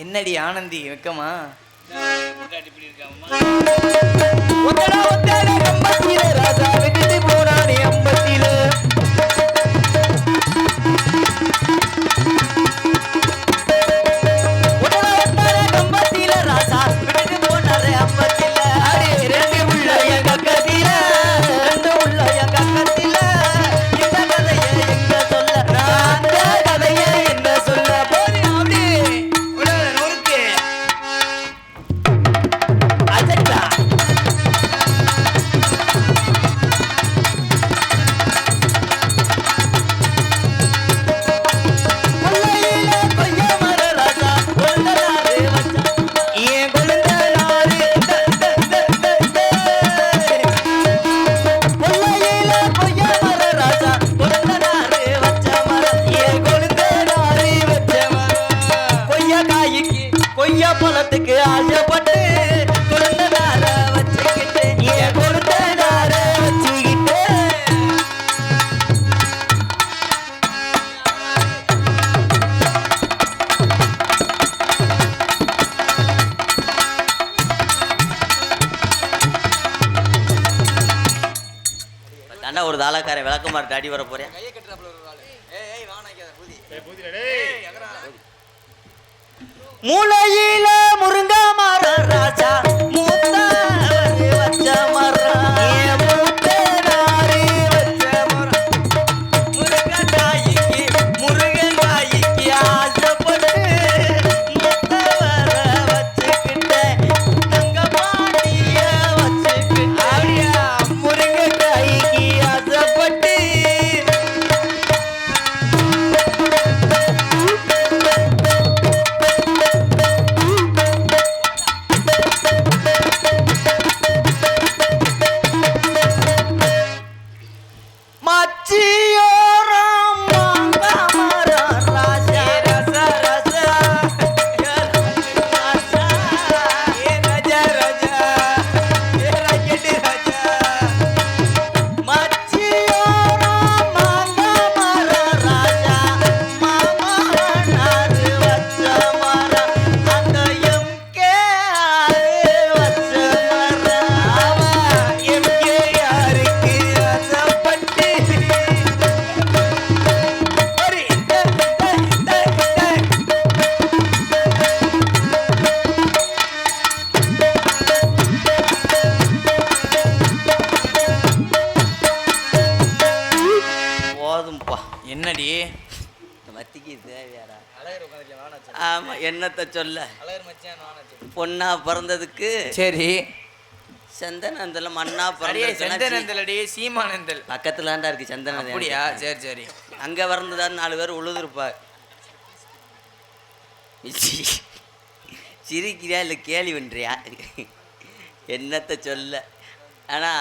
என்னடி ஆனந்தி வெக்கமா ராசா விட்டுட்டு போனானே அம்பத்தில ராசா விட்டுட்டு போனாரே அம்பத்தில ரெண்டு உள்ள எங்க கத்தில ரெண்டு உள்ள எங்க கத்தில இந்த கதையை எங்க சொல்ல அந்த கதையை என்ன சொல்ல போறேன் அப்படி நொறுக்கு அஜெக்டா கொய்யா பழத்துக்கு ஆசைப்பட்டு கொழுந்தனார வச்சுக்கிட்டு ஏன் கொழுந்தனார வச்சுக்கிட்டு தாண்டா ஒரு தாளக்காரன் விளக்கமாறு தாடி வர போறேன் மூளையில முருங்க மர ராஜா மூத்த வச்ச மரம் மூத்த நாரி வச்ச மரம் முருகன் தாய்க்கு ஆசைப்பட்டு மூத்த வர வச்சுக்கிட்டேன் தங்க பாண்டிய வச்சுக்கிட்டேன் முருகன் தாய்க்கு ஆசைப்பட்டு என்னடி மத்திக்கு தேவையாடா ஆமா என்னத்த சொல்ல பொண்ணா பிறந்ததுக்கு சரி சந்தனந்தல மண்ணா பிறந்த சந்தனந்தலடி சீமானந்தல் பக்கத்துலாண்டா இருக்கு சந்தனந்தல் அப்படியா சரி சரி அங்க பிறந்ததான் 4 பேர் உழுதுருப்பா சிரிக்கிறியா இல்லை கேலி பண்றியா என்னத்த சொல்ல ஆனா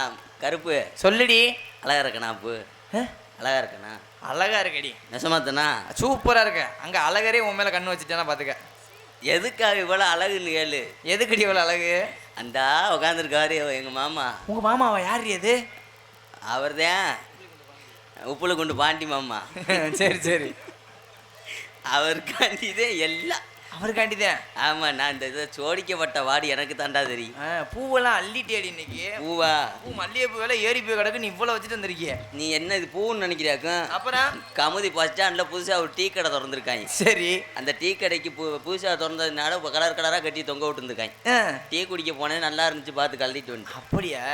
கருப்பு சொல்லுடி அழகா இருக்கணா அப்பு அழகா இருக்கணா அழகா இருக்கடி நெசமாத்தனா சூப்பரா இருக்க அங்க அழகரே உன் மேல கண்ணு வச்சுட்டேனா பாத்துக்க எதுக்காக இவ்வளவு அழகுன்னு கேளு எதுக்கடி இவ்வளவு அழகு அந்த உட்காந்துருக்காரு எங்க மாமா உங்க மாமாவா யாரு அது அவர்தான் உப்புல கொண்டு பாண்டி மாமா சரி சரி அவருக்காண்டிதான் எல்லாம் அவருக்காண்டிதான் ஆமா நான் இந்த இதை சோடிக்கப்பட்ட வாடி எனக்கு தாண்டா தெரியும் பூவெல்லாம் அள்ளிட்டேடி இன்னைக்கு பூவா பூ மல்லிகைப்பூ வேலை ஏறி போய் கிடக்கு நீ இவ்வளவு வச்சுட்டு வந்திருக்கிய நீ என்ன இது பூன்னு நினைக்கிறியாக்கும் அப்புறம் கமுதி பஸ் ஸ்டாண்ட்ல புதுசா ஒரு டீ கடை திறந்துருக்காங்க சரி அந்த டீ கடைக்கு புதுசா திறந்ததுனால கலர் கலரா கட்டி தொங்க விட்டு இருந்திருக்காங்க டீ குடிக்க போனேன் நல்லா இருந்துச்சு பார்த்து கழட்டிட்டு வந்து அப்படியா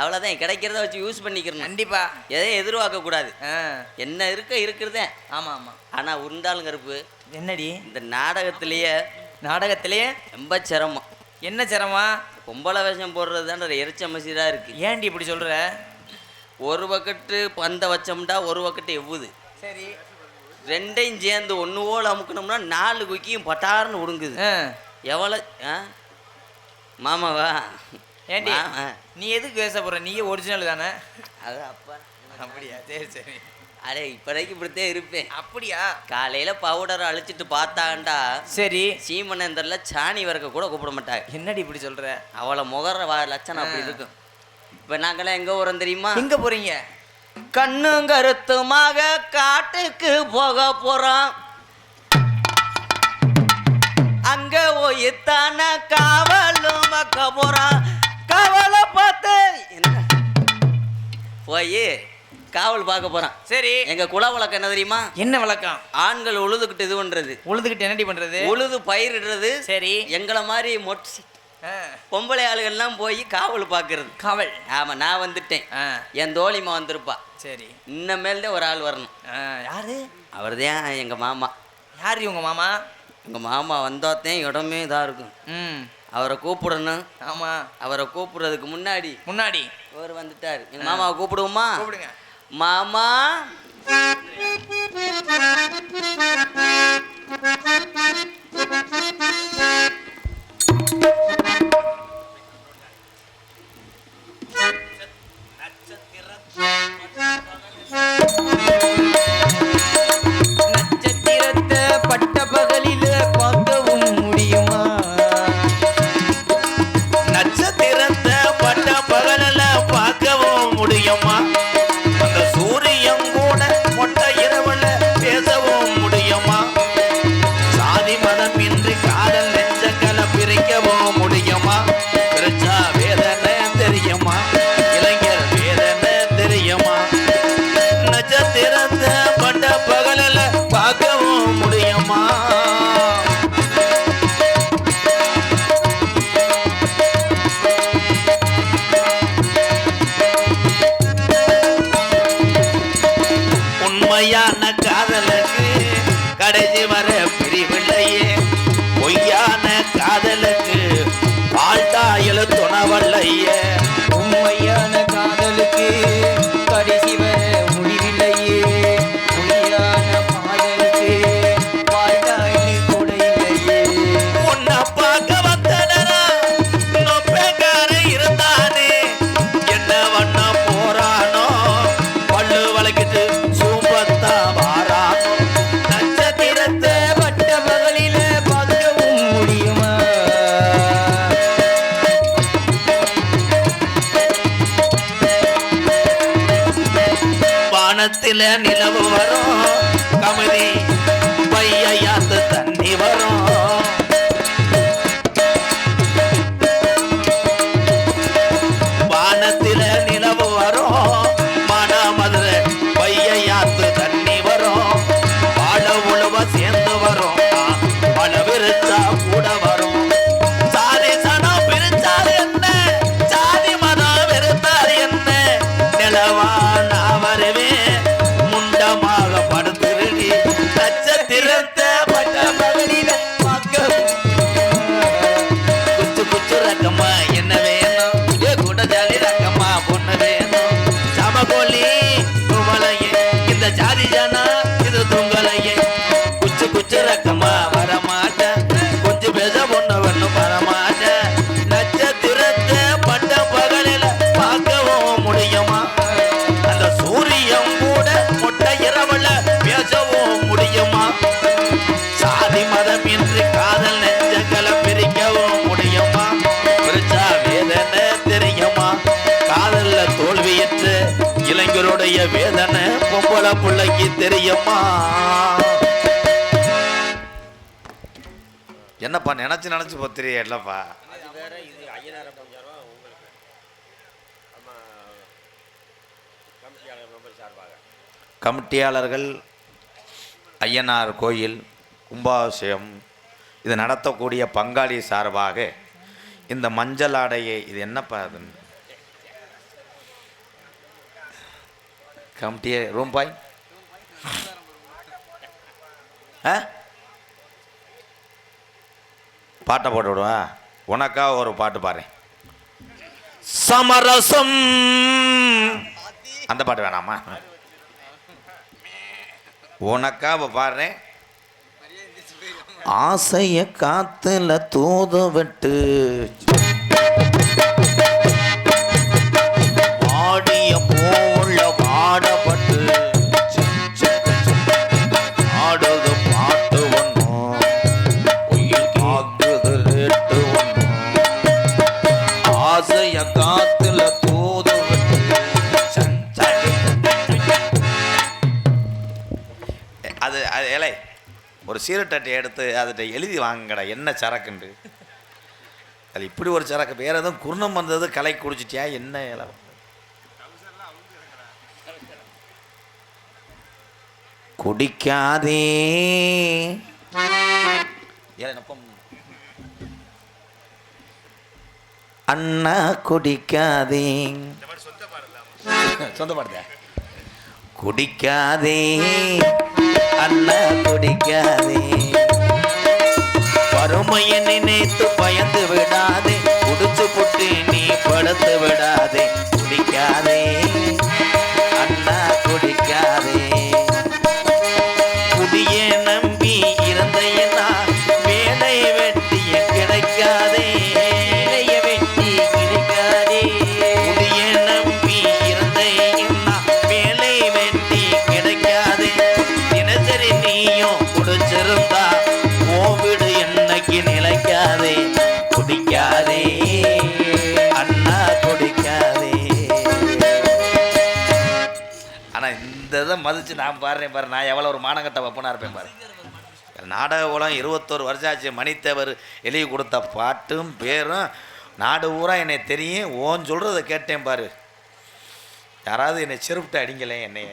அவ்வளவுதான் கிடைக்கிறத வச்சு யூஸ் பண்ணிக்கிறேன் கண்டிப்பா எதையும் எதிர்பார்க்க கூடாது என்ன இருக்கிறதே ஆமா ஆமா ஆனா உருண்டாலும் கருப்பு என்னடி இந்த நாடகத்திலேயே ரொம்ப சிரமம் என்ன சிரமம் பொம்பளை வேஷம் போடுறது தான் எரிச்ச மசிதா இருக்கு ஏன்டி இப்படி சொல்ற ஒரு பக்கெட்டு பந்த வச்சோம்டா ஒரு பக்கெட்டு எவ்வுது சரி ரெண்டையும் சேர்ந்து ஒன்று போல் அமுக்கணும்னா 4 குக்கியும் பட்டார்னு உடுங்குது எவ்வளோ மாமாவா ஏன்டி நீ எதுக்கு பேச போற நீயே ஒரிஜினல் தானே அது அப்பா அப்படியா சரி சரி அடே இப்போதைக்கு இப்படித்தான் இருப்பேன் அப்படியா காலையில பவுடரை அழிச்சிட்டு பார்த்தாண்டா சரி சீமனந்தர்ல சாணி வரைக்க கூட கூப்பிட மாட்டாங்க என்னடி இப்படி சொல்ற அவளை முகர லட்சணம் அப்படி இருக்கும் இப்ப நாங்களாம் எங்க போறோம் தெரியுமா எங்க போறீங்க கண்ணும் கருத்துமாக காட்டுக்கு போக போறோம் அங்க ஒய்த்தான காவலும் மக்க போறான். காவலை பார்த்து போய் காவல் பார்க்க போறான். சரி, எங்க குல வழக்கம் என்ன தெரியுமா? என்ன வழக்கம்? ஆண்கள் உழுதுகிட்டு இது பண்றது. உழுதுகிட்டு என்னடி பண்றது? உழுது பயிரிடுறது. சரி, எங்களை மாதிரி மொட்டு பொம்பளை ஆளுகள்லாம் போய் காவல் பார்க்கறது. காவல். ஆமா, நான் வந்துட்டேன். என் தோழிமா வந்திருப்பா. சரி, இன்னமேல் தான் ஒரு ஆள் வரணும். யாரு? அவர் தான் எங்க மாமா. யார் உங்க மாமா? எங்க மாமா வந்தாத்தான் இடமே இதா இருக்கும். அவரை கூப்பிடணும். ஆமா, அவரை கூப்பிடுறதுக்கு முன்னாடி அவர் வந்துட்டாரு. எங்க மாமாவை கூப்பிடுவோமா? கூப்பிடுங்க. மாமா, நட்சத்திரத்தை பட்ட பகலில பார்க்கவும் முடியுமா? நட்சத்திரத்தை பட்ட பகலில பார்க்கவும் முடியுமா? அந்த சூரியன் கூட மொட்டை இரவுல பேசவும் முடியுமா? சாதி மதம் இன்றி காதல் நெஞ்சங்களை பிரிக்கவும் முடியுமா? பிரிச்சா வேதனை தெரியுமா? இளைஞர் வேதனை தெரியுமா? நட்சத்திரத்தை பட்ட பகலில பார்க்கவும் முடியுமா? உண்மையான காதலுக்கு கடைசி வர பிரிவில்லையே, பொய்யான காதலுக்கு வாழ்த்தாயல துணவல்லையே. உண்மையான காதலுக்கு கடைசி வர முடிவில்லையே, பொய்யான காதலுக்கு வாழ்ந்தாயினு கூட இல்லையே. உன்னை பார்க்க வந்தனரா நொப்பேக்கார இருந்தானே, என்ன வண்ண போறானோ பல்லு வளைக்கிட்டு சூப்பத்தா வாரானோ. நட்சத்திரத்தை பட்ட பகலில பார்க்கவும் முடியுமா? வானத்தில நிலவு வரும், கமதி பையாத்து தண்ணி வரும். வானத்தில நிலவு வரும், மனமதுரை பையாத்து தண்ணி வரும். வாழ உழவ சேர்ந்து வரும், பல விரிச்சா கூட வரும். சாதி சனம் பிரிச்சார் என்ன, சாதி மதம் வெறுத்தார் என்ன, நிலவா நான் வருவேன் முண்டமாக படுத்துருடி. நட்சத்திரத்தை பட்ட பகலில பார்க்கவும் குச்சு குச்சு ரக்கம்மா என்ன வேணும், ஏ கூட ஜாலி ரக்கம்மா பொண்ணு வேணும். சமகோலி குமலையே இந்த ஜாதி ஜனா இது துங்கலையே. குச்சு குச்சு ரக்கம்மா வரமாட்டேன், கொஞ்சம் பேச பொண்ணு வரணும் வரமாட்டேன். நட்சத்திரத்தை பட்ட பகலில பார்க்கவும் முடியுமா? அந்த சூரியன் கூட மொட்டை இரவுல பேசவும் முடியுமா? சாதி மதம் இன்றி காதல் நெஞ்சங்களை பிரிக்கவும் முடியுமா? பிரிச்சா வேதனை தெரியுமா? காதல்ல தோல்வியற்று இளைஞருடைய வேதனை பொம்பளை பிள்ளைக்கு தெரியுமா? என்னப்பா நினைச்சு பத்திரியா இல்லப்பா? கமிட்டியாளர்கள் ஐயனார் கோயில் கும்பாபிஷேகம் இது நடத்தக்கூடிய பங்காளி சார்பாக இந்த மஞ்சள் ஆடையை, இது என்னப்பா அது கமிட்டியே ரூம் பாய் பாட்டை போட்டு விடுவா. உனக்கா ஒரு பாட்டு பாரு, சமரசம் அந்த பாட்டு வேணாமா? உனக்கா பாடுறேன். ஆசைய காத்துல தூத விட்டு வாடிய போல வாடப்பட்டு ஆடுது பாட்டு ஒன்றும் உயிர் காக்குது ரேட்டு ஒன்றும். ஆசைய காத்துல தூத விட்டு அது அது இலை ஒரு சீரட்டை எடுத்து அதை எழுதி வாங்கடா என்ன சரக்குண்டு. அது இப்படி ஒரு சரக்கு. வேற எதுவும் குருணம் வந்தது கலை குடிச்சிட்டியா என்ன இலம். குடிக்காதே அண்ணா குடிக்காதே. சொந்த பாடுத. குடிக்காதே அண்ணா குடிக்காதே. வறுமையை நினைத்து பயந்து விடாதே. குடிச்சு புட்டு நீ படுத்து விடாதே. குடிக்காதே அண்ணா குடிக்காதே. குடியே நம்பி இருந்தையனா வேலை வெட்டிய கிடைக்காதே. வெட்டி கிடைக்காதே. குடியே நம்பி இருந்தையனா வேலை வெட்டி கிடைக்காதே. தினசரி நீயும் குடிச்சிருந்தா கோவிடு என்னைக்கு நிலைக்காதே. குடிக்காதே அண்ணா குடிக்காதே. ஆனால் இந்த இதை மதித்து நான் பாடுறேன் பாரு. நான் எவ்வளோ ஒரு மானங்கட்ட வப்பனாக இருப்பேன் பாரு. நாடக உலகம் 21 வருஷம் ஆச்சு. மணித்தேவர் எழுதி கொடுத்த பாட்டும் பேரும் நாடு ஊரா என்னை தெரியும். ஓன் சொல்கிறத கேட்டேன் பாரு. யாராவது என்னை செருப்பிட்டு அடிங்களே என்னைய.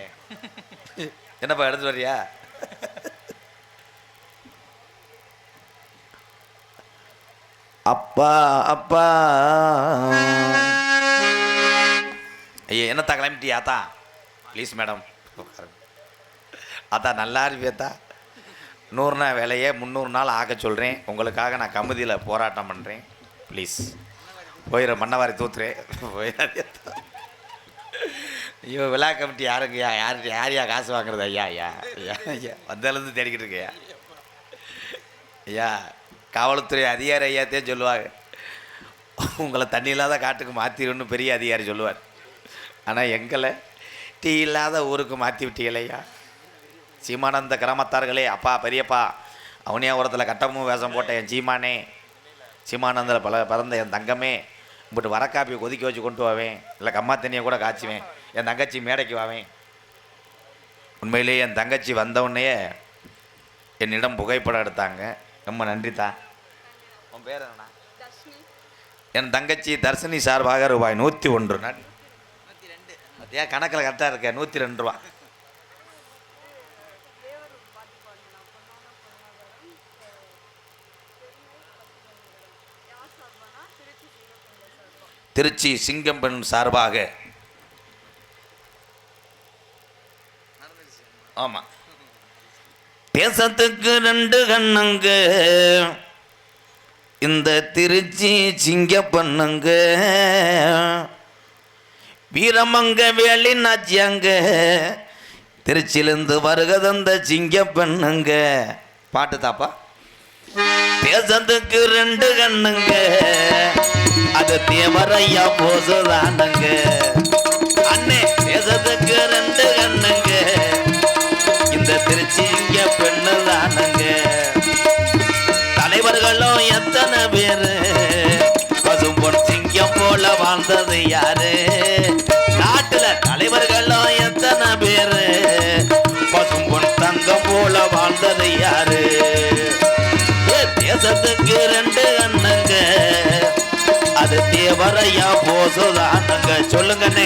என்னப்பா எடுத்து வரியா? அப்பா அப்பா. ஐயா என்னத்தா கிளம்பிட்டியாத்தா? ப்ளீஸ் மேடம் அத்தா நல்லா இருப்பியத்தா. 100 நாள் வேலையை 300 நாள் ஆக்க சொல்கிறேன். உங்களுக்காக நான் கமிதியில் போராட்டம் பண்ணுறேன். ப்ளீஸ் போயிட மண்ணவாரி தூத்துறேன். போயிடாதா. ஐயோ விழா கமிட்டி யாருங்கய்யா? யாரையா காசு வாங்குறது? ஐயா ஐயா ஐயா ஐயா வந்ததுலேருந்து தேடிக்கிட்டு இருக்கையா ஐயா. காவல்துறை அதிகாரி ஐயாத்தே சொல்லுவாங்க, உங்களை தண்ணி இல்லாத காட்டுக்கு மாற்றிடுன்னு பெரிய அதிகாரி சொல்லுவார். ஆனால் எங்களை டீ இல்லாத ஊருக்கு மாற்றி விட்டீங்களையா. சீமானந்த கிராமத்தார்களே, அப்பா பெரியப்பா, அவனியாபுரத்தில் கட்டமும் வேஷம் போட்ட என் சீமானே, சீமானந்தில் பிறந்த என் தங்கமே, இப்படி வரக்காப்பியை கொதிக்க வச்சு கொண்டு வாவேன், இல்லை கம்மா தண்ணியை கூட காய்ச்சுவேன். என் தங்கச்சி மேடைக்கு வாவேன். உண்மையிலேயே என் தங்கச்சி வந்தவுடனே என்னிடம் புகைப்படம் எடுத்தாங்க. ரொம்ப நன்றித்தா. உன் பேர் என்னண்ணா? என் தங்கச்சி தர்ஷினி சார்பாக ரூபாய் 101. ஏன் கணக்கில் கரெக்டாக இருக்க? 102 ரூபா. திருச்சி சிங்கம்பெண் சார்பாக. ஆமாம். தேசத்துக்கு 2 கண்ணுங்க இந்த திருச்சி சிங்கப்பண்ணுங்க. வீரமங்க வேலி நாச்சியாங்க திருச்சியிலிருந்து வருக தந்த சிங்கப்பண்ணுங்க. பாட்டு தாப்பா. தேசத்துக்கு 2 கண்ணுங்க அது தேவரையா போசுதானுங்க. அண்ணே தேசத்துக்கு 2 கண்ணுங்க இந்த திருச்சி இங்க பெண்ணு தானுங்க. தலைவர்களும் எத்தனை பேரு, பசும்பொன் சிங்கம் போல வாழ்ந்தது யாரு? நாட்டுல தலைவர்களும் எத்தனை பேரு, பசும்பொன் தங்கம் போல வாழ்ந்தது யாரு? தேசத்துக்கு 2 கண்ணுங்க அது தேவரையா போசுதானுங்க. சொல்லுங்கண்ணே.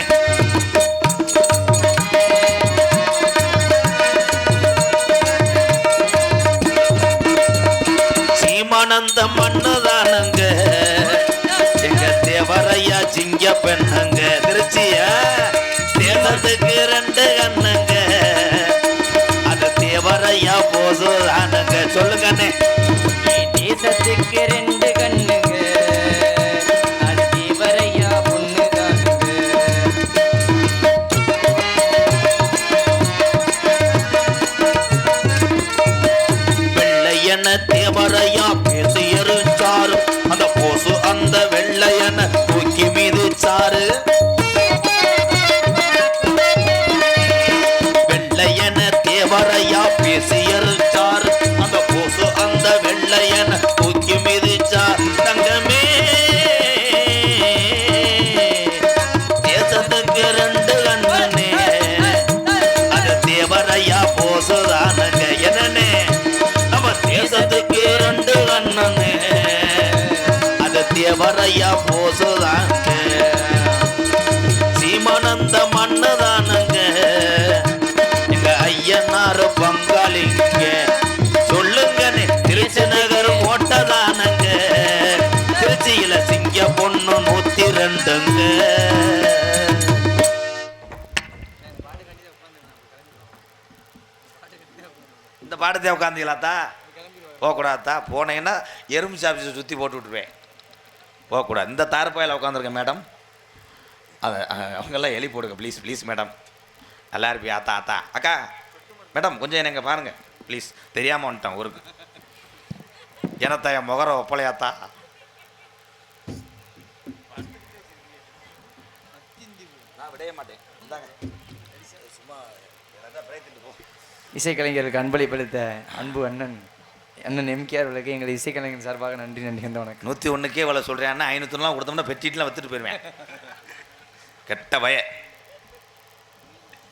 சீமானந்த மண்ணுதானுங்க எங்க தேவரையா சிங்க பெண்ணுங்க. திருச்சிய தேசத்துக்கு 2 கண்ணுங்க அது தேவரையா போசுதானுங்க. சொல்லுங்கண்ணே. தேசத்துக்கு 2 கண்ணுங்க அது தேவரையா பொண்ணுதானுங்க. வெள்ளையன தேவரையா பேசி எரிச்சாரு அந்த போசு அந்த வெள்ளையன தூக்கி மீதுச்சாரு. வெள்ளையன தேவரையா பேசி எரிச்சாரு அந்த போசு அந்த வெள்ளையன தூக்கி மீதுச்சார். தங்கமே தேசத்துக்கு 2 கண்ணனே அது தேவரையா போசுதானுங்க. என்னன்னே நம்ம அவரையா போசுதாங்க சீமானந்த மண்ணுதானுங்க எங்க ஐயனாரு பங்காளிங்க சொல்லுங்கன்னு திருச்சி நகர் ஓட்டதானுங்க திருச்சியில சிங்க பொண்ணு 102ங்க இந்த பாடத்தை உட்காந்தீங்களாத்தா போகக்கூடாதா போனீங்கன்னா எறும்பு சாப்பிச்சு சுற்றி போட்டு விட்டுருவேன் போகக்கூடாது இந்த தார்பாயில் உட்காந்துருக்கேன் மேடம் அதை அவங்கெல்லாம் எலி போடுங்க ப்ளீஸ் ப்ளீஸ் மேடம் நல்லா இருப்பியா ஆத்தா ஆத்தா அக்கா மேடம் கொஞ்சம் என்னங்க பாருங்கள் ப்ளீஸ் தெரியாமல் வந்துட்டேன் ஊருக்கு எனத்தா என் முகர ஒப்பளையாத்தா நான் விடைய மாட்டேன் சும்மா இசைக்கலைஞருக்கு அன்பளிப்பளித்த அன்பு அண்ணன் எம்கேஆர் விளக்கு எங்கள் இசைக்கலைஞர் சார்பாக நன்றி என்ற வணக்கம் 101க்கே இவ்வளோ சொல்கிறேன் அண்ணா 500 கொடுத்தோம்னா பெட்டிட்டுலாம் வச்சுட்டு போயிடுவேன் கெட்ட பய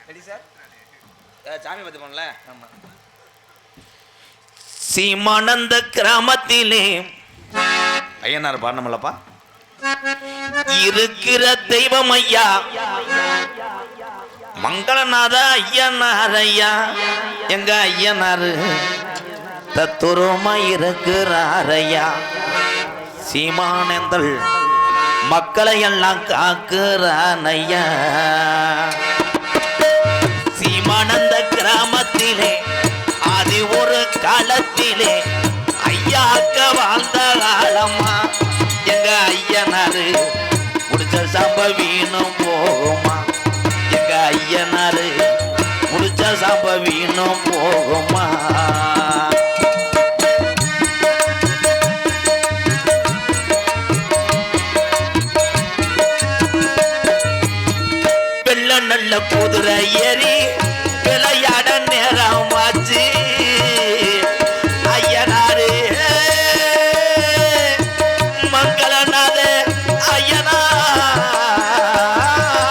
ரெடி சார் சாமி பற்றி பண்ணல ஆமாம் சீமானந்த கிராமத்திலே ஐயனார் பாடணுமில்லப்பா இருக்கிற தெய்வம் ஐயா மங்களநாத ஐயனார் ஐயா எங்க ஐயனாரு தத்துரமா இருக்கிறார் ஐயா சீமானந்தல் மக்களை எல்லாம் காக்குறான் ஐயா சீமானந்த கிராமத்திலே அது ஒரு காலத்திலே ஐயாக்க வாழ்ந்த காலமா எங்க ஐயனாரு முடிச்ச சாம்ப வீணும் போகுமா எங்க ஐயனாரு முடிச்ச சாம்ப வீணும் போகுமா வெள்ள நல்ல குதிரை ஏறி விளையாட நேரம் ஆச்சு ஐயனாரு மங்களநாத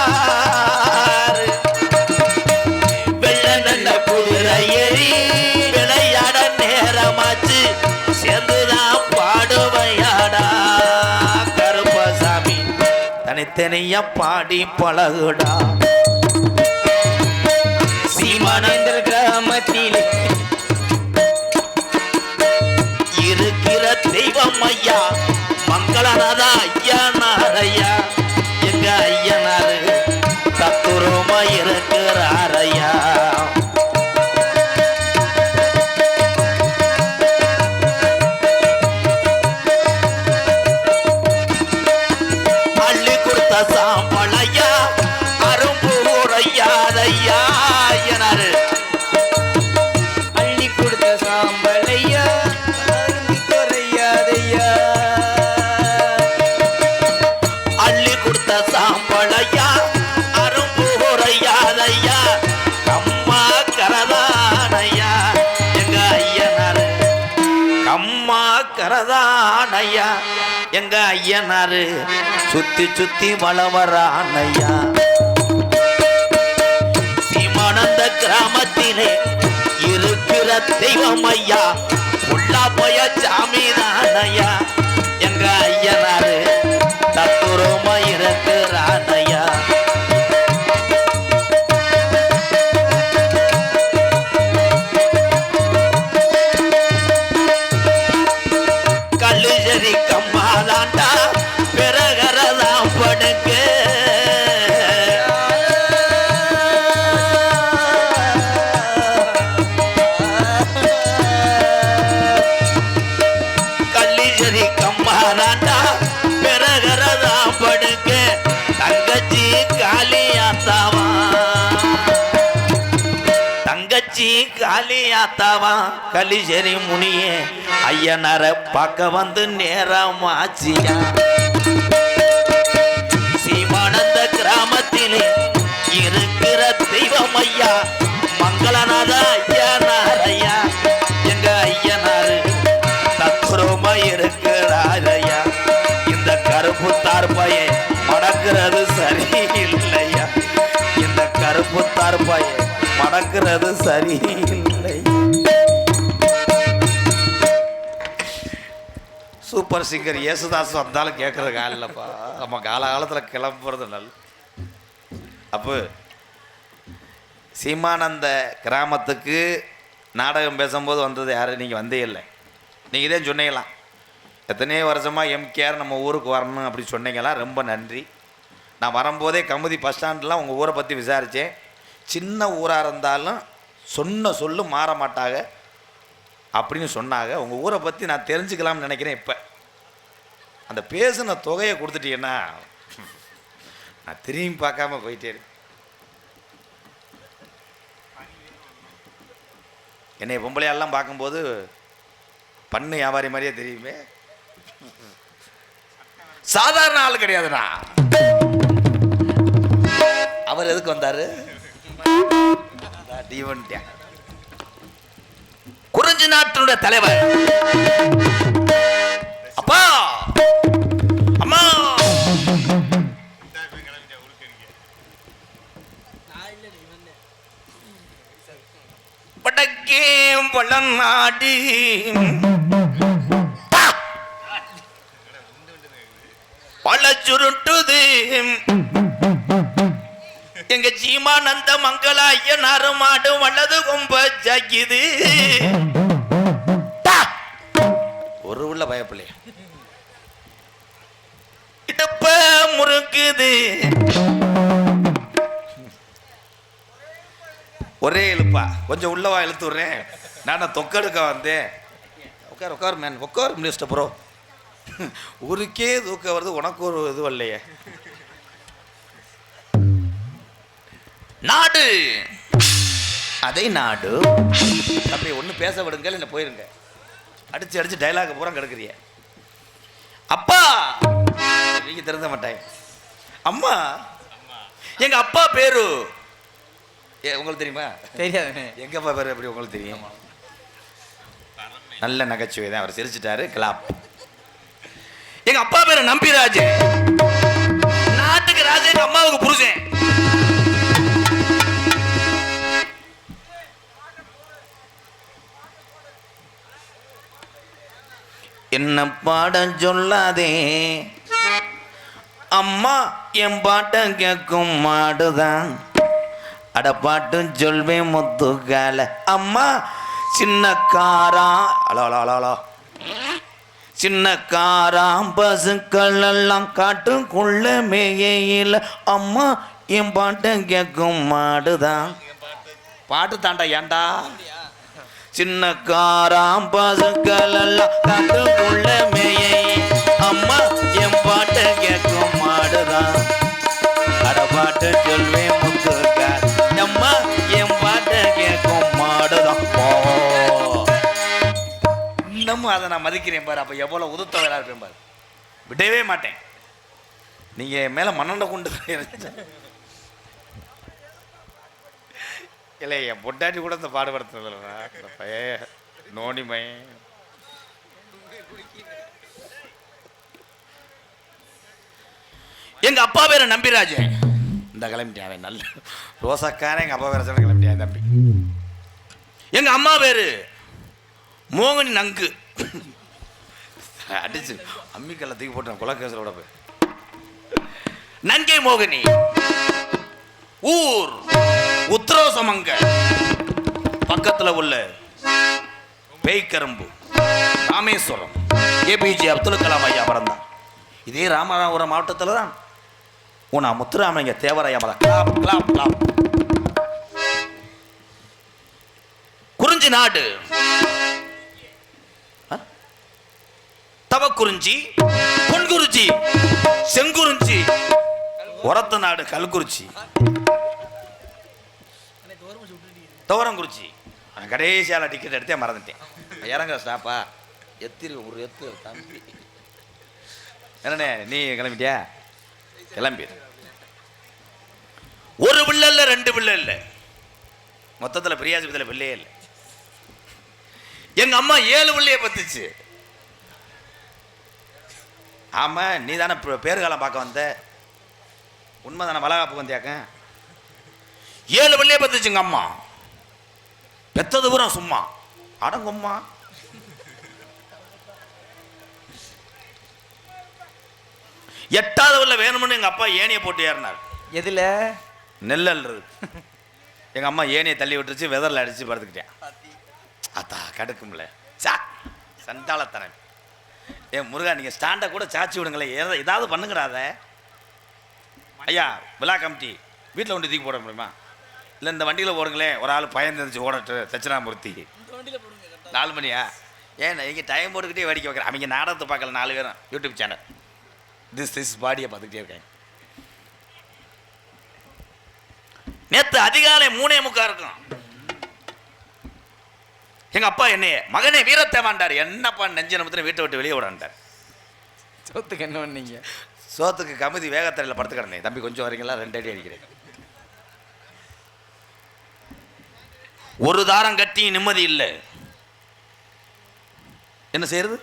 ஐயனார் வெள்ள நல்ல குதிரை ஏறி விளையாட நேரமாச்சு சேர்ந்துதான் பாடுவையாடா கருப்பசாமி தனித்தனியா பாடி பழகுடா சீமானந்த கிராமத்திலே இருக்கிற தெய்வம் ஐயா மங்களநாத ஐயனார் ஐயா எங்க ஐயனாரு தத்துரமா இருக்கிறார் ஐயா அள்ளி கொடுத்த சாம்பளையா அரும்பு உரையாதையா ஐயனாரு அள்ளி கொடுத்த சாம்பலையா குறையாதையா அள்ளி கொடுத்த சாம்பளையா அரும்பு உரையாதையா கம்மா கரதானையா எங்க ஐயனாரு கம்மா கரதானையா எங்க ஐயனாரு சுத்தி சுத்தி வளவரானையா சீமானந்த கிராமத்திலே இருக்கிற தெய்வம் ஐயா உள்ளா போய சாமிதானையா எங்க ஐயனாரு தத்துரமா இருக்கிறானையா கல்லுஜரி கம்மாதாண்டா பிறகரதான் படுக்க கல்லுஜரி கம்மாதாண்டா பிறகரதான் படுக்க தங்கச்சி காளியாத்தாவா தங்கச்சி காளியாத்தாவா கலிசரி முனியே ஐயனார பார்க்க வந்து நேரமாச்சியா சீமானந்த கிராமத்திலே இருக்கிற தெய்வம் ஐயா மங்களநாத ஐயனார் ஐயா எங்க ஐயனாரு தத்துரமா இருக்கிறார் ஐயா இந்த கருப்பு தார்பாயை மடக்கிறது சரியில்லையா இந்த கருப்பு தார்பாயை மடக்கிறது சரியில்லை சூப்பர் சிங்கர் இயேசுதாஸ் வந்தாலும் கேட்கறதுக்கு ஆள் இல்லைப்பா. நம்ம காலகாலத்தில் கிளம்புறது நல்ல. அப்போ சீமானந்த கிராமத்துக்கு நாடகம் பேசும்போது வந்தது யாரும் நீங்கள் வந்தே இல்லை. நீங்கள் இதே சொன்னீங்களாம், எத்தனையோ வருஷமாக எம்கேஆர் நம்ம ஊருக்கு வரணும் அப்படி சொன்னீங்களாம். ரொம்ப நன்றி. நான் வரும்போதே கமுதி பஸ் ஸ்டாண்டெலாம் உங்கள் ஊரை பற்றி விசாரித்தேன். சின்ன ஊராக இருந்தாலும் சொன்ன சொல்லு மாற மாட்டாங்க அப்படின்னு சொன்னாங்க. உங்கள் ஊரை பற்றி நான் தெரிஞ்சுக்கலாம்னு நினைக்கிறேன். இப்போ அந்த பேசுன தொகையை கொடுத்துட்டீங்கன்னா நான் திரும்பி பார்க்காம போயிட்டே இருக்கேன். என்னை பொம்பளையாலாம் பார்க்கும்போது பண்ணு வியாபாரி மாதிரியே தெரியுமே. சாதாரண ஆள் கிடையாதுண்ணா. அவர் எதுக்கு வந்தாரு? குறிஞ்சி நாட்டினுடைய தலைவர். அப்பா அம்மா படக்கே வளநாடி பல சுருட்டுது எங்க சீமானந்த மங்கள ஐயனாரு மாடு வல்லது கொம்ப ஜாக்கிது. ஒரு உள்ள பயப்பிள்ளைய இடுப்ப முறுக்குது. ஒரே இழுப்பா, கொஞ்சம் உள்ளவா இழுத்து விடுறேன். நான் தொக்கெடுக்க வந்தேன். உட்கார் உட்கார் மேன், உட்கார் மினிஸ்டர் ப்ரோ. ஊருக்கே தூக்க வருது, உனக்கு ஒரு இது இல்லையே. நாடு அதை நாடு தம்பி ஒன்று பேச விடுங்க, இல்லை போயிருங்க. அடிச்சு அடிச்சு டைலாக் பூரா கிடக்குறிய. அப்பா நீங்க தெரிஞ்ச மாட்டேன். அம்மா எங்க அப்பா பேரு உங்களுக்கு தெரியுமா? தெரியாது. எங்க அப்பா பேரு எப்படி உங்களுக்கு தெரியும்? நல்ல நகைச்சுவை தான். அவர் சிரிச்சிட்டாரு. கிளாப். எங்க அப்பா பேரு நம்பிராஜ். நாட்டுக்கு ராஜா, எங்க அம்மாவுக்கு புருஷன். என்ன பாடம் சொல்லாதே அம்மா, என் பாட்டம் கேட்கும் மாடுதான். அட பாட்டும் சொல்வேன் முத்துக்கால. அம்மா சின்ன காரா அலோ அலோ அலோ அலோ சின்ன காராம் பசுக்கள் எல்லாம் காட்டுக்குள்ள மேயில. அம்மா என் பாட்டம் கேட்கும் மாடுதான். பாட்டு தாண்டா ஏண்டா. சின்ன காராம் பசுக்கள் எல்லாம் காட்டுக்குள்ள மேயை. அம்மா என் பாட்டை கேட்கும் மாடுதான். அட பாட்டு சொல்வேன் முத்துக்கால். அம்மா என் பாட்டை கேட்கும் மாடுதான். இன்னமும் அதை நான் மதிக்கிறேன் பாரு. அப்போ எவ்வளோ உதுத்தவராக இருப்பேன் பாரு. விடவே மாட்டேன். நீங்கள் என் மேலே மண்ணண்டை கொண்டு இல்லை, என் பொட்டாட்டி கூட இந்த பாடுபடுத்துறதுலண்ணா. இந்த பைய நோனிமை. எங்க அப்பா பேரு நம்பிராஜ். இந்த கிளம்பிட்டேன். நல்ல ரோசக்காரன். எங்க அப்பா பேர சொல்ல கிளம்பிட்டேன் தம்பி. எங்க அம்மா பேரு மோகனி நங்கு. அடிச்சு அம்மிக்கல்ல தூக்கி போட்டேன் குலக்கேசலோட போய். நங்கை மோகினி. ஊர் உத்தரசமங்க பக்கத்தில் உள்ள பேய்கரும்பு ராமேஸ்வரம். ஏபிஜே அப்துல் கலாம் ஐயா பிறந்தான். இதே ராமநாதபுரம் மாவட்டத்தில் தான் உனா முத்துராமலிங்க தேவரையா மரம். குறிஞ்சி நாடு தவக்குறிஞ்சி, பொன்குறிச்சி, செங்குறிஞ்சி, ஒரத்த நாடு கல்குறிச்சி, தோரங்குறிச்சி. கடைசியால டிக்கெட் எடுத்தே மறந்துட்டேன். இறங்குற ஸ்டாப்பா எத்திரி ஒரு எத்து தம்பி. என்னண்ணே நீ கிளம்பிட்டியா? கிளம்பி. ஒரு பிள்ளை இல்லை, ரெண்டு பிள்ளை இல்லை, மொத்தத்தில் பிரியாசிபத்தில் பிள்ளையே இல்லை. எங்க அம்மா 7 பிள்ளைய பத்துச்சு. ஆமா, நீ தானே பேறுகாலம் பார்க்க வந்த. உண்மை தானே? வளகாப்பு வந்தியாக்க. 7 பிள்ளைய பத்துச்சுங்க அம்மா. பெத்தது பூரா சும்மா. அடங்கம்மா 8வது உள்ள வேணும்னு எங்கள் அப்பா ஏணியை போட்டு ஏறினார். எதுல? நெல்லல்றது. எங்கள் அம்மா ஏணியை தள்ளி விட்டுருச்சு, வெதரில் அடித்து படுத்துக்கிட்டேன். அத்தா கடுக்கும்ல சா சண்டாளத்தனை. ஏன் முருகா நீங்கள் ஸ்டாண்டை கூட சாச்சி விடுங்களேன், ஏதாவது பண்ணுங்கடாத. ஐயா விழா கமிட்டி வீட்டில் கொண்டு தூக்கி போட முடியுமா? இல்லை இந்த வண்டியில் போடுங்களேன், ஒரு ஆள் பயந்து இருந்துச்சு ஓடட்டு. தட்சிணாமூர்த்தி 4 மணியா? ஏன் இங்கே டைம் போட்டுக்கிட்டே வேடிக்கை வைக்கிறேன். அவங்க நாடகத்தை பார்க்கல 4 பேரும் யூடியூப் சேனல் திஸ் பாடியை பார்த்துக்கிட்டே இருக்கேன். நேற்று அதிகாலை 3:45 இருக்கும். எங்கள் அப்பா என்னைய மகனே வீரத்தேவான்டார். என்னப்பா நெஞ்ச நம்பத்தில் வீட்டை விட்டு வெளியே விடான்ட்டார். சோத்துக்கு என்ன பண்ணீங்க? சோத்துக்கு கமுதி வேகத்தரையில் படுத்து கிடந்தேன். தம்பி கொஞ்சம் வரீங்களா? 2 அடி அடிக்கிறேன். ஒரு தாரம் கட்டி நிம்மதி இல்லை. என்ன செய்யறது?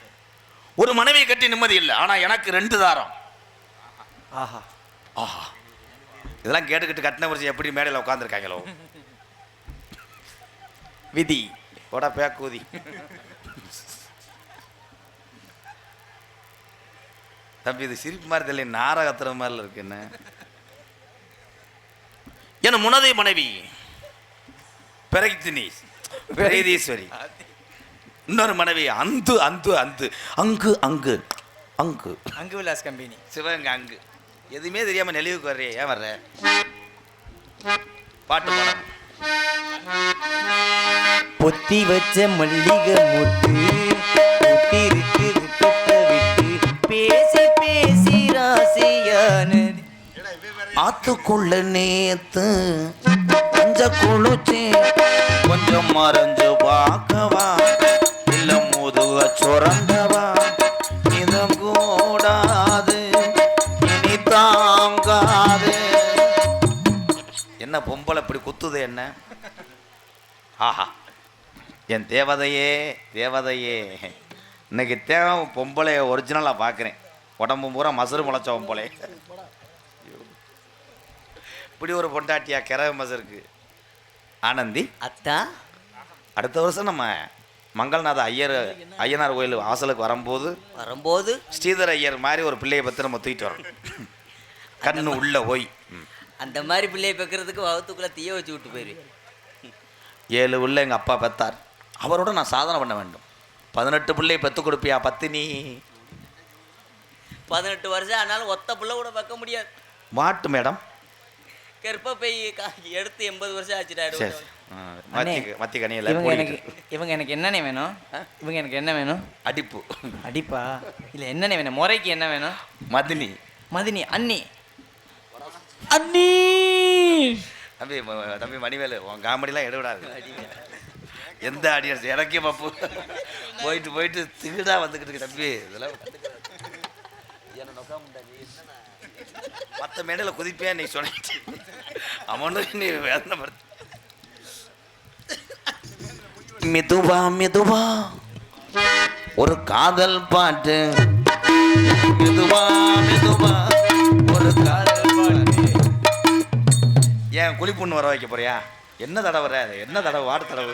ஒரு மனைவியை கட்டி நிம்மதி இல்லை. ஆனால் எனக்கு 2 தாரம். ஆஹா ஆஹா, இதெல்லாம் கேட்டுக்கிட்டு கட்டின குறிச்சி எப்படி மேடையில் உட்காந்துருக்காங்களோ. விதி போடா பேக்கூதி. தம்பி இது சிரிப்பு மாதிரி தெரியல, நாரகத்துற மாதிரி இருக்கு. என்ன என் முனதை மனைவி பிரகதீஸ்வரி. இன்னொரு மனைவி அந்து அந்து அந்து அங்கு அங்கு அங்கு அங்கு விலாஸ் கம்பெனி சிவகங்கை அங்கு. எதுவுமே தெரியாம நெளிவுக்கு வர்றே. ஏன் வர்ற? பாட்டு பாடம். பொத்தி வச்ச மல்லிகை மொட்டு பொத்தி இருக்குது கொட்ட விட்டு பேசி பேசி ராசியானது. ஆத்துக்குள்ள நேத்து கொஞ்ச குளிச்சு கொஞ்சம் மறைஞ்சு பார்க்கவா, இல்ல முதுக சுரண்டவா. இது கூடாது இனி தாங்காது. என்ன பொம்பளை இப்படி குத்துது என்ன? ஆஹா என் தேவதையே தேவதையே. இன்னைக்கு தேவை பொம்பளைய ஒரிஜினலாக பார்க்குறேன். உடம்பு பூரா மசரு முளைச்ச பொம்பளை. இப்படி ஒரு பொண்டாட்டியா கிரக மசருக்கு. ஆனந்தி அத்தா அடுத்த வருஷம் நம்ம மங்கள்நாத ஐயனார் கோயில் வாசலுக்கு வரும்போது ஸ்ரீதர் ஐயர் மாதிரி ஒரு பிள்ளையை பற்றி நம்ம தூக்கிட்டு வரணும். கண்ணு உள்ள போய் அந்த மாதிரி பிள்ளையை பெக்கிறதுக்கு வகுத்துக்குள்ளே தீய வச்சு விட்டு போயிரு. 7 உள்ள எங்கள் அப்பா பெத்தார். அவரோட நான் சாதனை பண்ண வேண்டும். 18 பிள்ளை பெற்று கொடுப்பியா பத்தினி? 18 வருஷம் ஆனாலும் ஒத்த பிள்ளை கூட வைக்க முடியாது. மாட்டு மேடம் கற்பப்பை எடுத்து 80 வருஷம் ஆச்சுடாரு. மத்தி கனியில் இவங்க எனக்கு என்னென்ன வேணும்? இவங்க எனக்கு என்ன வேணும்? அடிப்பு அடிப்பா இல்லை என்னென்ன வேணும்? முறைக்கு என்ன வேணும்? மதினி மதினி அண்ணி அண்ணி. தம்பி தம்பி மணிவேலு உன் காமெடிலாம் எடுவிடாது. எந்த ஆடியன்ஸ் எனக்கே பப்பு போயிட்டு போயிட்டு திருடா வந்துக்கிட்டு இருக்கு தம்பி. இதெல்லாம் மற்ற மேடையில் குதிப்பே நீ சொல்லிட்டு அவனும் நீ வேதனைப்படுத்த. மெதுவா மெதுவா ஒரு காதல் பாட்டு. மெதுவா மெதுவா ஒரு காதல் பாட்டு. ஏன் குளிப்புண்ணு வர வைக்க போறியா? என்ன தடவை? என்ன தடவை? வாடு தடவு.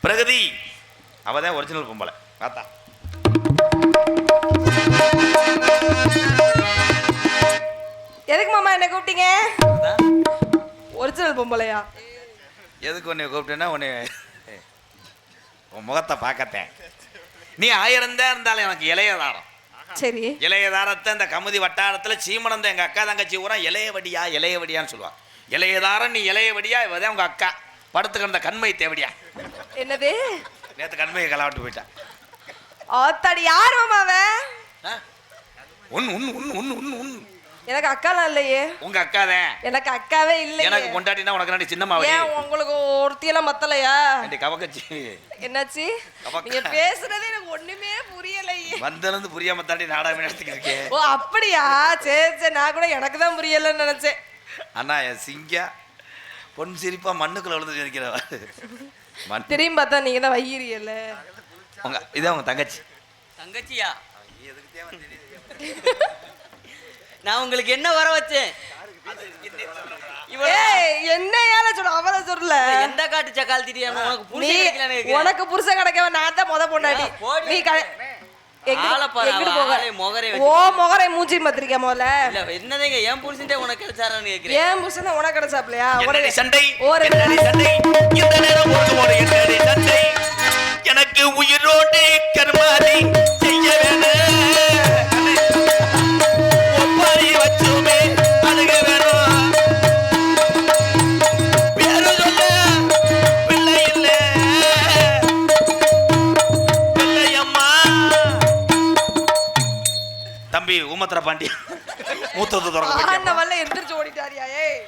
பிரகதி அவதான் ஒரிஜினல் பொம்பளை. பார்த்தா எதுக்கு மாமா என்ன கூப்பிட்டீங்க? ஒரிஜினல் பொம்பளையா? எதுக்கு உன்னை கூப்பிட்டேன்னா உன்னை உன் முகத்தை பார்க்கத்தேன். நீ 1000 தான் இருந்தாலும் எனக்கு இளையதாரம். சரி இளையதாரத்தை இந்த கமுதி வட்டாரத்தில் சீமனந்த எங்கள் அக்கா தங்கச்சி ஊரா இளையவடியா இளையவடியான்னு சொல்லுவாள். இளையதாரம் நீ இளையவடியா, இவதான் உங்கள் அக்கா படுத்துக்கிற கண்மை தேவடியா. என்னது? நேற்று கண்மையை கலாவிட்டு போயிட்டான். ஆத்தாடி யார் மாமா அவன்? உன் உன் உன் உன் உன் உன் எனக்கு அக்காலாம் இல்லையே. உங்க அக்கா தான். எனக்கு அக்காவே இல்லை. எனக்கு பொண்டாட்டினா உனக்கு நாடி சின்னம்மா. ஏன் உங்களுக்கு ஒருத்தியெல்லாம் மத்தலையா? கவக்கச்சி என்னாச்சு? நீங்க பேசுறதே எனக்கு ஒண்ணுமே புரியலையே. வந்தலேருந்து புரியாம தாண்டி நாடாமே நடத்திக்கிட்டு இருக்கேன். ஓ அப்படியா? சரி சரி, நான் கூட எனக்கு தான் புரியலன்னு நினைச்சேன். அண்ணா என் சிங்கா பொன் சிரிப்பா மண்ணுக்குள்ள விழுந்து இருக்கிறவ. திரும்பி பார்த்தா நீங்க தான் வையிரியல்ல. உங்க இதான் உங்க தங்கச்சி. தங்கச்சியா? நான் உங்களுக்கு என்ன வர வச்சேன்? என்ன ஏல சொல்ல அவள சொல்லல. எந்த காட்டு சக்கால் திரியாம உனக்கு புருஷன் கிடைக்கல. உனக்கு புருஷன் கிடைக்கவ நான் தான் முத பொண்டாட்டி. நீ எங்கிட்டு போக? முகரை ஓ முகரை மூஞ்சி பத்திரிக்கை முதல்ல. இல்ல என்னதேங்க என் புருஷன்டே உனக்கு கிடைச்சாரான்னு கேக்குறேன். ஏன் புருஷன் தான் உனக்கு கிடைச்சாப்லையா? என்னடி சண்டை ஒரு என்னடி சண்டை இந்த நேரம் போடு என்னடி சண்டை எனக்கு உயிரோடு கர்மாதி செய்ய வேணும் ஒப்பாரி வச்சுமே அழுக வேணும் பேரு சொல்ல பிள்ளை இல்ல பிள்ளையம்மா தம்பி ஊமத்திர பாண்டி மூத்தது ஆண்ட வல்ல எந்திரிச்சு ஓடிட்டாரியா? ஏய்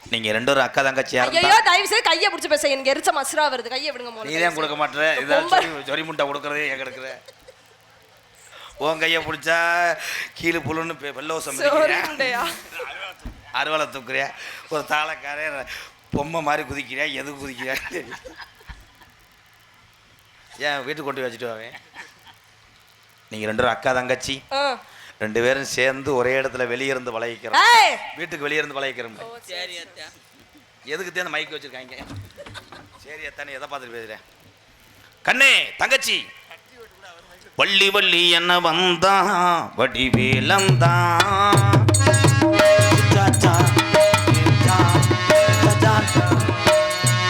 நீங்க ரெண்டு பேரும் அக்கா தங்கச்சியா ஐயோ தயவு செய்து கையை பிடிச்சு பேச. எனக்கு எரிச்ச மசுரா வருது. கையை விடுங்க முதல்ல. நீ தான் கொடுக்க மாட்டேற இதான் சொரி முட்டை கொடுக்கறதே ஏன் கிடக்குற உன் கையை பிடிச்சா கீழே புல்லுன்னு வெள்ளோசம் அறுவலை தூக்குறியா ஒரு தாளக்காரே பொம்மை மாதிரி குதிக்கிறியா எது குதிக்கிறியா ஏன் வீட்டுக்கு கொண்டு வச்சுட்டு வாங்க நீங்கள் ரெண்டு பேரும் அக்கா தங்கச்சி ரெண்டு பேரும் சேர்ந்து ஒரே இடத்துல வெளியே இருந்து பழகிக்கிறோம் வீட்டுக்கு வெளியே இருந்து பழகிக்கிறோம் சரி அத்தா எதுக்கு தேர்ந்து மைக் வச்சிருக்காங்க சரி அத்தானே எதை பார்த்துட்டு பேசுகிறேன் கண்ணே தங்கச்சி வள்ளி வள்ளி என்ன வந்தா வடிவேலந்தான்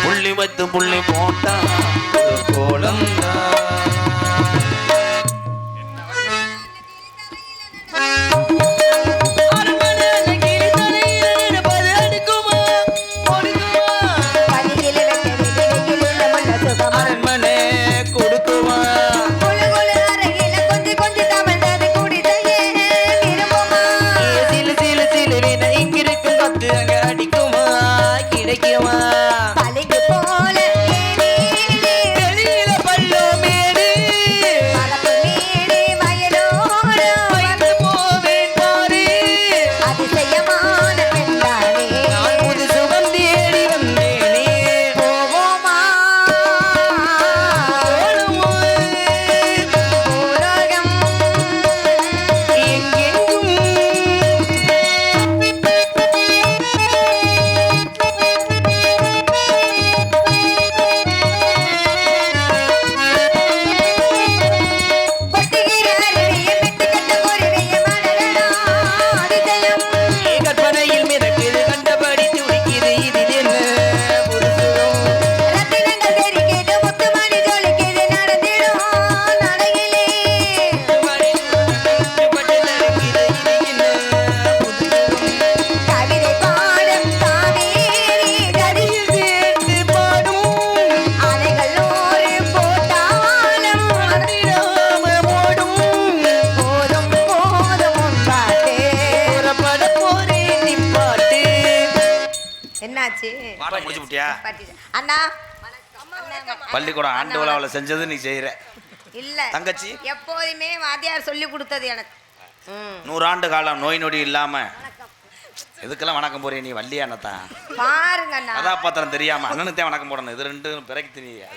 புள்ளி வைத்து புள்ளி போட்டா கோலம் பள்ளிக்கூடம் ஆண்டு விழாவில் செஞ்சது நீ செய்யற இல்ல தங்கச்சி எப்போதுமே வாத்தியார் சொல்லி கொடுத்தது எனக்கு 100 ஆண்டு காலம் நோய் நொடி இல்லாம எதுக்கெல்லாம் வணக்கம் போறீ நீ வள்ளியானத்தா பாருங்க கதாபாத்திரம் தெரியாம அண்ணனுக்கு வணக்கம் போடணும் இது ரெண்டும் பிறகு தெரியும்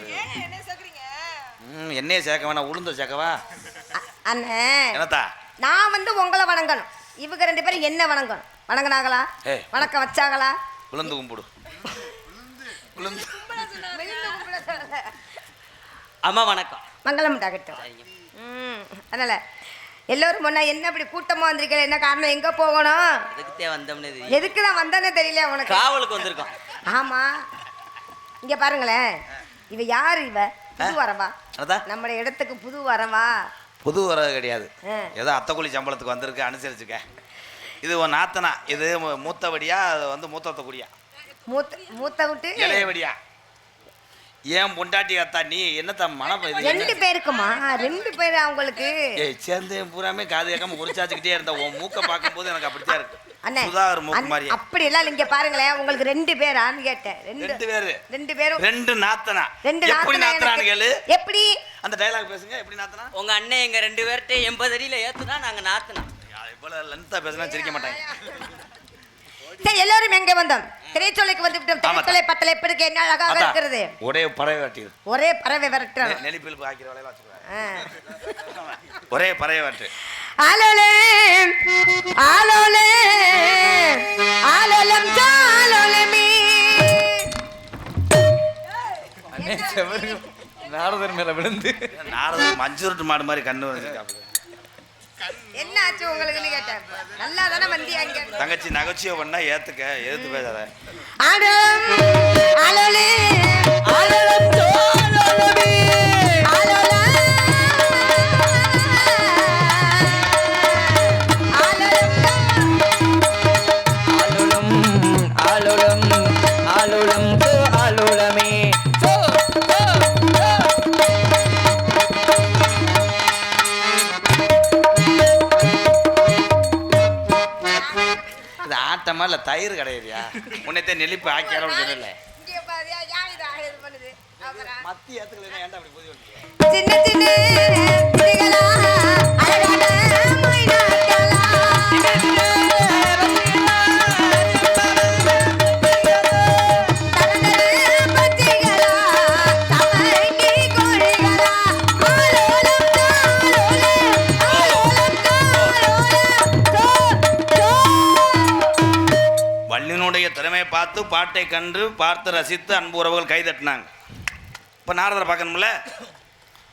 என்னைய சேர்க்க வேணா உளுந்த சேர்க்கவா அண்ணே என்னத்தா நான் வந்து உங்களை வணங்கணும் இவங்க ரெண்டு பேரும் என்ன வணங்கணும் வணங்கினாங்களா வணக்கம் வச்சாங்களா உளுந்து கும்பிடு அம்மா வணக்கம் மங்களம் டாக்டர் அதனால எல்லோரும் முன்னா என்ன இப்படி கூட்டமா வந்திருக்கல என்ன காரணம் எங்க போகணும் எதுக்கு தான் வந்தேன்னு தெரியல உனக்கு காவலுக்கு வந்திருக்கோம் ஆமா இங்க பாருங்களேன் இவ யாரு இவ புது வரவா நம்ம இடத்துக்கு புது வரவா புது வரவு கிடையாது ஏதோ அத்தைக்குழி சம்பளத்துக்கு வந்திருக்கு அனுசரிச்சுக்க இது ஒரு நாத்தனா இது மூத்தவடியா அது வந்து மூத்தத்த குடியா மூத்த விட்டு இளையவடியா ஏன் பொண்டாட்டி அத்தா நீ என்னத்த ரெண்டு பேருக்குமா ரெண்டு பேரு அவங்களுக்கு சேர்ந்து பூராமே காது கேட்காம குறிச்சாச்சுக்கிட்டே இருந்த உன் மூக்க பார்க்கும் போது எனக்கு அப்படித்தான் இருக்கு சுதாகர் மூக்கு மாதிரி அப்படி எல்லாம் நீங்க பாருங்களேன் உங்களுக்கு ரெண்டு பேரான்னு கேட்டேன் ரெண்டு பேரும் ரெண்டு நாத்தனா எப்படி நாத்தனான்னு கேளு எப்படி அந்த டயலாக் பேசுங்க எப்படி நாத்தனா உங்க அண்ணன் எங்க ரெண்டு பேர்ட்ட 80 அடியில ஏத்துனா நாங்க நாத்தனா இவ்வளவு லென்த்தா பேசினா சிரிக்க மாட்டாங்க சரி எல்லாரும் எங்க வந்தோம் திரைச்சோலைக்கு வந்து விட்டோம் திரைச்சோலை பட்டலை எப்படி என்ன அழகாக இருக்கிறது ஒரே பறவை வாட்டி ஒரே பறவை விரட்டுறோம் நெலிப்பில் ஆக்கிற வேலையில வச்சுக்கோங்க ஒரே பறவை வாட்டு ஆலோலே ஆலோலே ஆலோலம் ஜாலோலமி நாரதர் மேல விழுந்து நாரதர் மஞ்சுருட்டு மாடு மாதிரி கண்ணு வந்துருக்காப்புல. என்ன ஆச்சு உங்களுக்குன்னு கேட்டேன். நல்லா தானே வந்தியாங்க. தங்கச்சி நகைச்சுவை பண்ணா ஏத்துக்க, எதிர்த்து பேசாத. ஆடம் அலலே அலலம் தோலமே அலல ஆலுலம் ஆலுலம் ஆலுலமே இது ஆட்டமா இல்ல தயிர் கிடையாதுயா? உன்னைத்தே நெளிப்பு ஆக்கி அளவு சொல்லல. இங்க பாரியா யாரிதா இது பண்ணுது. அப்புறம் மத்தி ஏத்துக்கலனா ஏன்டா அப்படி போய் சொல்றீங்க? சின்ன சின்ன திரிகளா அழகான மைனாக்களா தரந்தரு பச்சைகளா தமங்கி கோழிகளா ஆலோலம் வள்ளினுடைய திறமையை பார்த்து பாட்டை கண்டு பார்த்து ரசித்து அன்பு உறவுகள் கைதட்டினாங்க. இப்போ நாரதரை பார்க்கணும்ல,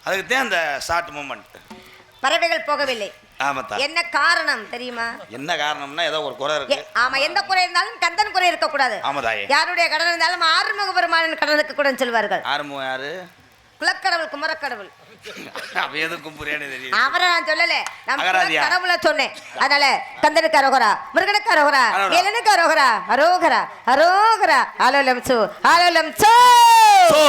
அதுக்கு தான் அந்த ஷார்ட் மூமெண்ட். பறவைகள் போகவில்லை. ஆமாத்தா. என்ன காரணம் தெரியுமா? என்ன காரணம்னா ஏதோ ஒரு குறை இருக்கு. ஆமா, எந்த குறை இருந்தாலும் கந்தன் குறை இருக்க கூடாது. ஆமாதாயே. யாருடைய கடன் இருந்தாலும் ஆறுமுக பெருமானின் கடனுக்கு கூட சொல்வார்கள். ஆறுமுகம் யாரு? குலக்கடவுள் குமரக்கடவுள். அவ எதுக்கும் புரியானே தெரியும். அவரை நான் சொல்லல, நம்ம அகராதியா? கடவுளை சொன்னேன். அதனால கந்தனுக்கு அரோகரா, முருகனுக்கு அரோகரா, அரோகரா. வேலனுக்கு அரோகரா, அரோகரா அரோகரா. ஆலோலம் சோ ஆலோலம் சோ. சோ